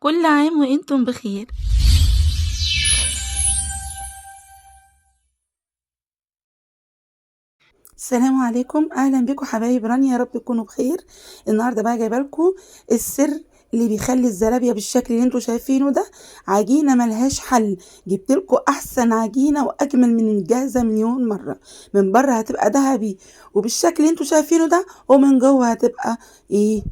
كل عام وانتم بخير. السلام عليكم، اهلا بكم حبايب رانيا، يا رب تكونوا بخير. النهارده بقى جايبه لكم السر اللي بيخلي الزلابيه بالشكل اللي انتوا شايفينه ده. عجينه ملهاش حل، جبت لكم احسن عجينه واجمل من الجاهزه مليون مره. من بره هتبقى ذهبي وبالشكل اللي انتوا شايفينه ده، ومن جوه هتبقى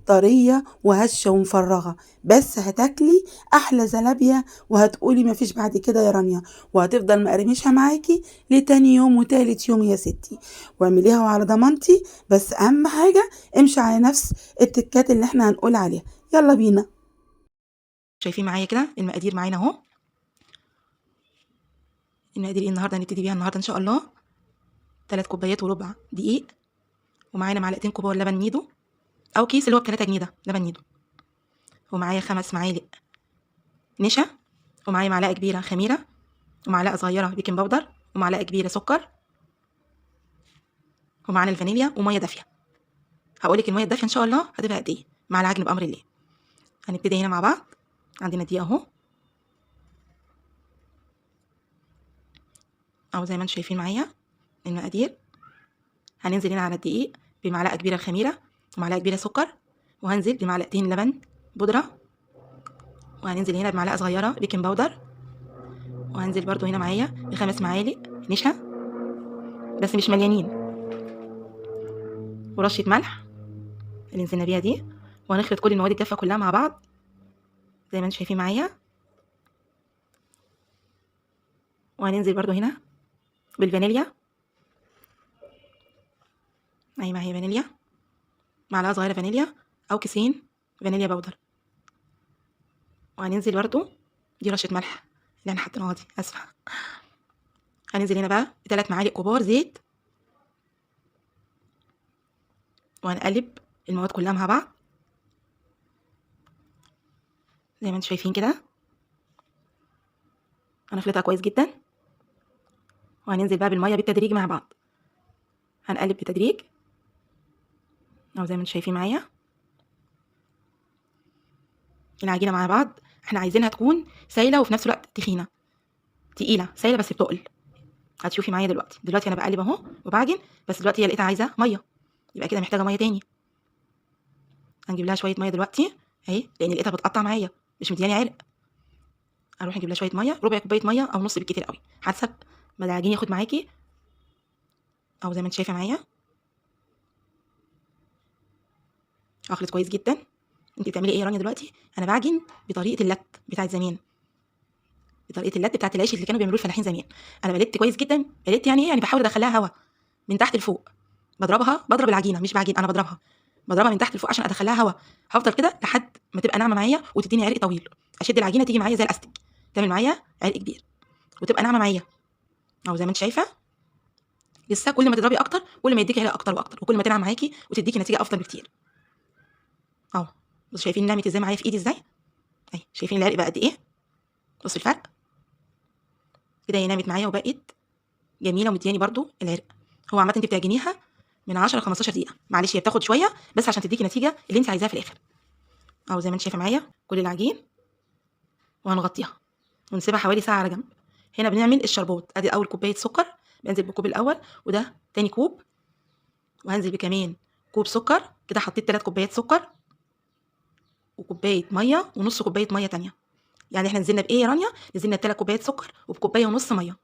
طريه وهشه ومفرغه. بس هتاكلي احلى زلابيه وهتقولي مفيش بعد كده يا رانيا، وهتفضل مقرمشه معاكي لتاني يوم وتالت يوم يا ستي. واعمليها وعلى ضمانتي، بس اهم حاجه امشي على نفس التكات اللي احنا هنقول عليها. يلا بينا. شايفين معايا كده المقادير معانا اهو. المقادير النهارده هنبتدي بيها النهارده ان شاء الله. 3 كوبايات وربع دقيق، ومعانا معلقتين كبار لبن نيدو او كيس اللي هو ب3 جنيه ده لبن نيدو، ومعايا 5 معالق نشا، ومعايا معلقه كبيره خميره، ومعلقه صغيره بيكنج باودر، ومعلقه كبيره سكر، ومعانا الفانيليا وميه دافيه. هقولك الميه الدافيه ان شاء الله هتبقى قد ايه مع العجن بامر الله. هنبتدي هنا مع بعض. عندنا دقيق اهو، او زي ما انتم شايفين معايا المقادير. هننزل هنا على الدقيق بمعلقه كبيره خميره ومعلقه كبيره سكر، وهنزل بمعلقتين لبن بودره، وهننزل هنا بمعلقه صغيره بيكنج باودر، وهنزل برضو هنا معايا ب5 معالق نشا بس مش مليانين، ورشه ملح اللي نزلنا بيها دي. وهنخلط كل المواد الجافه كلها مع بعض زي ما انتم شايفين معايا. وهننزل برضو هنا بالفانيليا، معايا فانيليا، معلقه صغيره فانيليا او كيسين فانيليا باودر. وهننزل برضو، دي رشه ملح اللي احنا حطيناها دي، اسفه. هننزل هنا بقى ب3 معالق كبار زيت، وهنقلب المواد كلها مع بعض زي ما انتم شايفين كده. هنخلطها كويس جدا، وهننزل بقى بالميه بالتدريج مع بعض. هنقلب بتدريج او زي ما انتم شايفين معايا. العجينه مع بعض احنا عايزينها تكون سايله وفي نفس الوقت تخينه، تقيله سايله بس بتقل. هتشوفي معايا دلوقتي انا بقلب اهو وبعجن، بس دلوقتي هي لقيتها عايزه ميه، يبقى كده محتاجه ميه تاني. هنجيب لها شويه ميه دلوقتي اهي، لان لقيتها بتقطع معايا مش مدياني عرق. اروح اجيب لها شويه ميه، ربع كوبايه ميه او نص بالكتير قوي، حسب ما العجين ياخد معاكي. او زي ما انت شايفه معايا اخلط كويس جدا. انت بتعملي ايه يا رانيا دلوقتي؟ انا بعجن بطريقه اللت بتاعت زمان، بطريقه اللت بتاعت العيش اللي كانوا بيعملوه الفلاحين زمان. انا بلت كويس جدا. بلت يعني ايه؟ يعني بحاول ادخلها هوا من تحت لفوق. بضرب العجينه، مش بعجين، انا بضربها من تحت لفوق عشان ادخلها هوا. هفضل كده لحد ما تبقى ناعمه معايا وتديني عرق طويل. اشد العجينه تيجي معايا زي الاستيك، تعمل معايا عرق كبير وتبقى ناعمه معايا. او زي ما انت شايفه لسه كل ما تضربي اكتر كل ما يديكي عرق اكتر واكتر، وكل ما تنعم معاكي وتديكي نتيجه افضل بكتير. اهو بصوا شايفين نعمت ازاي معايا في ايدي ازاي اهي، شايفين العرق بقى قد ايه؟ بصوا الفرق كده، هي نامت معايا وبقت جميله ومدياني برضو العرق. هو عامه انت بتعجنيها من 10 ل 15 دقيقه، معلش هي بتاخد شويه بس عشان تديكي النتيجه اللي انت عايزاها في الاخر. اهو زي ما انت شايفه معايا كل العجين، وهنغطيها ونسيبها حوالي ساعه على جنب. هنا بنعمل الشربات. ادي اول كوبايه سكر، بنزل بالكوب الاول، وده تاني كوب، وهنزل بكمان كوب سكر. كده حطيت 3 كوبايات سكر وكوبايه ميه ونص كوبايه ميه تانية. يعني احنا نزلنا بايه يا رانيا؟ نزلنا ب3 كوبايات سكر وبكوبايه ونص ميه.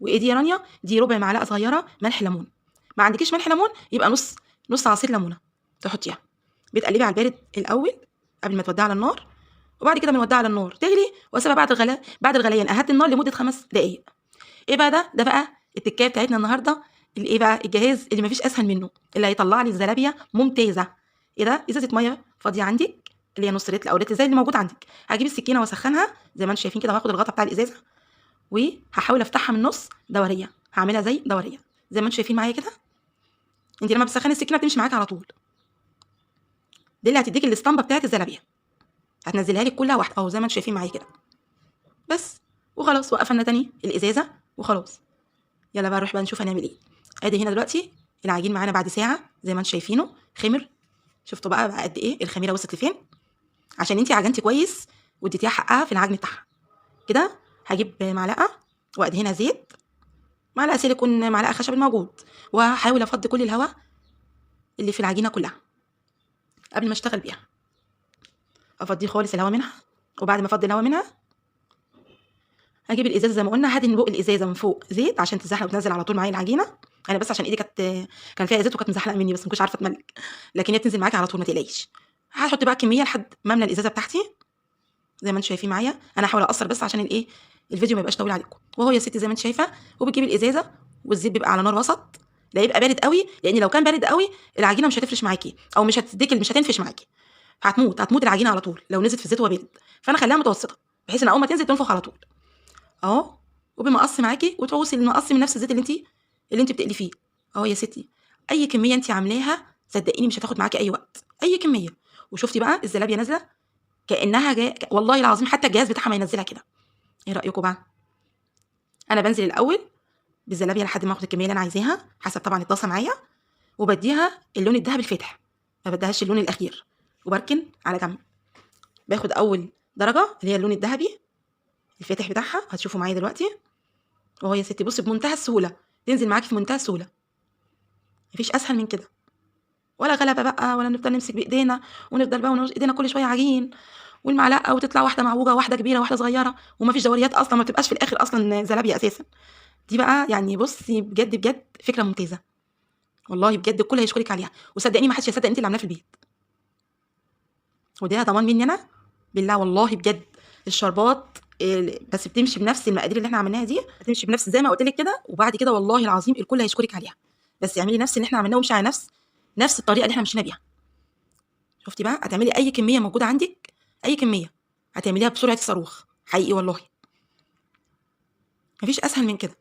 وايه دي يا رانيا؟ دي ربع معلقه صغيره ملح ليمون. ما عندكيش ملح ليمون يبقى نص عصير ليمونه تحطيها. بتقلبي على البارد الاول قبل ما توديها على النار، وبعد كده بنوديها على النار تغلي، واسيبها بعد الغليان اهدي النار لمده 5 دقائق. ايه بقى ده بقى التكايه بتاعتنا النهارده. الايه بقى الجهاز اللي مفيش اسهل منه، اللي هيطلع لي الزلابيه ممتازه. ايه ده؟ ازازه ميه فاضيه عندك اللي هي نص لتر او لتر زي اللي موجود عندك. هجيب السكينه واسخنها زي ما انتم شايفين كده، وهاخد الغطا بتاع الازازه وهحاول افتحها من النص دوريه. هعملها زي دوريه زي ما انتم شايفين معايا كده. انت لما بتسخني السكينه بتمشي معاكي على طول. دي اللي هتديك الاسطمبه بتاعت الزلابيه، هتنزلها لك كلها واحده اهو زي ما انتم شايفين معايا كده بس. وخلاص وقفلنا تاني الازازه وخلاص. يلا بقى نروح بقى نشوف هنعمل ايه. ادي هنا دلوقتي العجين معانا بعد ساعه زي ما انتم شايفينه خمر. شفتوا بقى قد ايه الخميره وصلت لفين؟ عشان انت عجنتي كويس واديتيها حقها في العجن بتاعها. كده هجيب معلقه وادهنها زيت، معلقه سيليكون، معلقه خشب الموجود، وهحاول افضي كل الهواء اللي في العجينه كلها قبل ما اشتغل بيها. افضيه خالص الهواء منها، وبعد ما افضي الهواء منها هجيب الازازه زي ما قلنا، هدهن بق الازازه من فوق زيت عشان تتزحلق وتنزل على طول معايا العجينه. انا بس عشان ايدي كان فيها زيت وكانت مزحلقه مني، بس ما كنتش عارفه اتملك، لكن هي تنزل معاكي على طول ما تقلقيش. هحط بقى كميه لحد ما املى الازازه بتاعتي زي ما انتم شايفين معايا. انا هحاول اقصر بس عشان الايه، الفيديو ما يبقاش طويل عليكم. وهو يا ستي زي ما انت شايفه، وبتجيبي الازازه والزيت بيبقى على نار وسط، لا يبقى بارد قوي، لان لو كان بارد قوي العجينه مش هتفرش معاكي، او مش هتنفش معاكي، هتموت العجينه على طول لو نزلت في الزيت وهو بارد. فانا خليها متوسطه بحيث ان اول ما تنزل تنفخ على طول اهو، وبمقص معاكي، وتقوسي المقص من نفس الزيت اللي انت بتقلي فيه اهو يا ستي. اي كميه انت عاملاها صدقيني مش هتاخد معاكي اي وقت، اي كميه. وشفتي بقى الزلابيه نازله كانها والله العظيم حتى الجهاز بتاعها ما ينزلها كده. ايه رايكم بقى؟ انا بنزل الاول بالزلابيه لحد ما اخد الكميه اللي انا عايزاها حسب طبعا الطاسه معايا، وبديها اللون الذهبي الفاتح، ما بديهاش اللون الاخير، وبركن على جنب. باخد اول درجه اللي هي اللون الذهبي الفاتح بتاعها، هتشوفوا معايا دلوقتي. وهو يا ستي بصي بمنتهى السهوله تنزل معاكي في منتهى السهوله، مفيش اسهل من كده، ولا غلبه بقى، ولا نفضل نمسك بايدينا ونفضل بقى ونرش ايدينا كل شويه عجين والمعلقه، وتطلع واحده معوجه واحده كبيره واحده صغيره، ومفيش دوريات اصلا، ما بتبقاش في الاخر اصلا زلابيه اساسا. دي بقى يعني بصي بجد بجد فكره ممتازه، والله بجد الكل هيشكرك عليها، وصدقيني ما حدش يصدق انت اللي عاملاها في البيت، وده ضمان مني انا بالله والله بجد. الشربات بس بتمشي بنفس المقادير اللي احنا عملناها دي، هتمشي بنفس زي ما قلت لك كده، وبعد كده والله العظيم الكل هيشكرك عليها. بس اعملي نفس اللي احنا عملناه ومشي على نفس الطريقه اللي احنا مشينا بيها. شفتي بقى؟ هتعملي اي كميه موجوده عندك، اي كميه هتعمليها بسرعه الصاروخ حقيقي والله، مفيش اسهل من كده.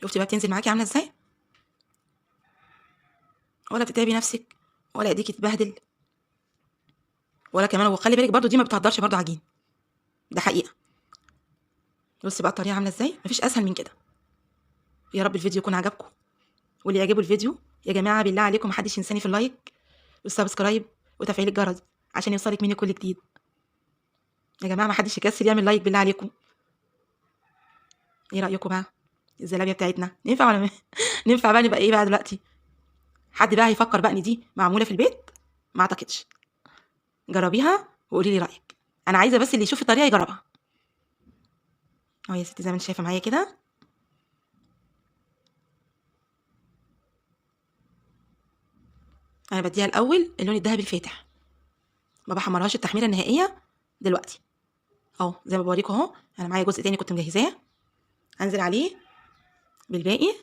شفتي بقى بتنزل معاكي عامله ازاي؟ ولا بتتعبي نفسك، ولا ايديكي تتبهدل، ولا كمان. وخلي بالك برضو دي ما بتهدرش برضو عجين، ده حقيقه. بصي بقى الطريقه عامله ازاي، مفيش اسهل من كده. يا رب الفيديو يكون عجبكم، واللي يعجبه الفيديو يا جماعه بالله عليكم محدش ينساني في اللايك والسبسكرايب وتفعيل الجرس عشان يوصلك مني كل جديد. يا جماعه محدش يكسل يعمل لايك بالله عليكم. ايه رايكم بقى؟ الزلابيه بتاعتنا ننفع ولا ننفع بقى نبقى ايه بقى دلوقتي؟ حد بقى هيفكر بقى ان دي معموله في البيت؟ ما اعتقدش. جربيها وقولي لي رايك، انا عايزه بس اللي يشوف الطريقه يجربها اهو يا ستي زي ما انت شايفه معايا كده. انا بديها الاول اللون الذهبي الفاتح، ما بحمرهاش التحميره النهائيه دلوقتي اهو، زي ما بوريكم اهو. انا معايا جزء تاني كنت مجهزاه، هنزل عليه بالباقي.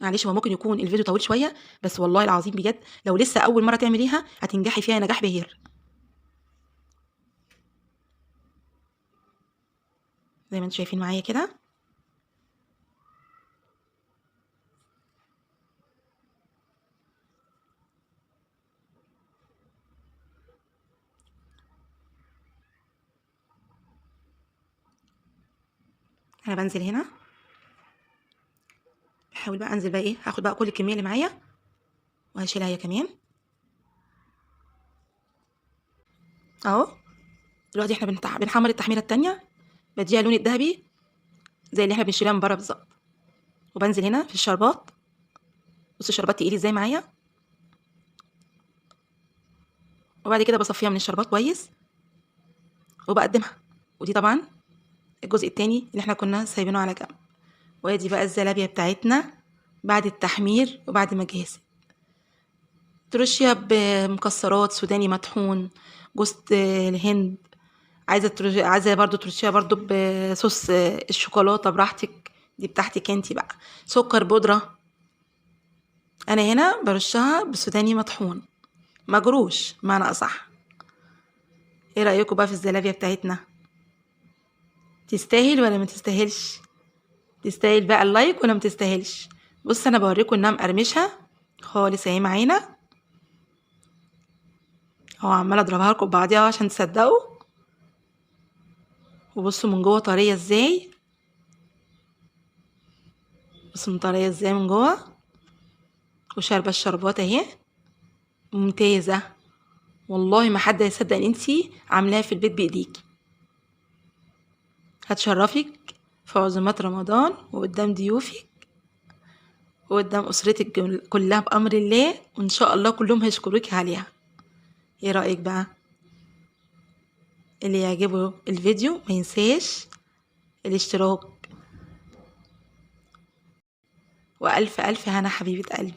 معلش هو ممكن يكون الفيديو طويل شويه، بس والله العظيم بجد لو لسه اول مره تعمليها هتنجحي فيها نجاح بهير. زي ما انتم شايفين معايا كده. انا بنزل هنا، بحاول بقى انزل بقى ايه، هاخد بقى كل الكميه اللي معايا وهشيلها هي كمان اهو. دلوقتي احنا بنحمر التحميره التانية، بديها اللون الذهبي زي اللي احنا بنشيلها من بره بالظبط. وبنزل هنا في الشربات، بصوا الشربات تقيل ازاي معايا. وبعد كده بصفيها من الشربات كويس وبقدمها. ودي طبعا الجزء التاني اللي احنا كنا سايبينه على جنب. وادي بقى الزلابيه بتاعتنا بعد التحمير وبعد ما جهزت. ترشيها بمكسرات سوداني مطحون، جوز الهند، عايزه برضو ترشيها برضو بصوص الشوكولاته براحتك، دي بتاعتك انتي بقى. سكر بودره، انا هنا برشها بسوداني مطحون مجروش معنى اصح. ايه رايكم بقى في الزلابيه بتاعتنا؟ تستاهل ولا ما تستاهلش؟ تستاهل بقى اللايك ولا ما تستاهلش؟ بص انا بوريكم انها مقرمشه خالص اهي معانا اهو، عماله اضربها لكم ببعضيها عشان تصدقوا. وبصوا من جوه طريه ازاي، بصوا مطريه ازاي من جوه، وشاربه الشربات اهي ممتازه. والله ما حد هيصدق ان انتي عاملاها في البيت بايديكي. هتشرفك في عزومات رمضان وقدام ضيوفك وقدام اسرتك كلها بامر الله، وان شاء الله كلهم هيشكروك عليها. ايه رايك بقى؟ اللي يعجبه الفيديو ما ينساش الاشتراك. والف الف هنا حبيبه قلبي.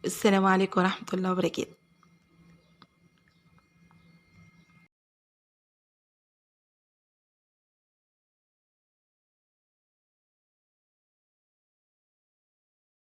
السلام عليكم ورحمه الله وبركاته.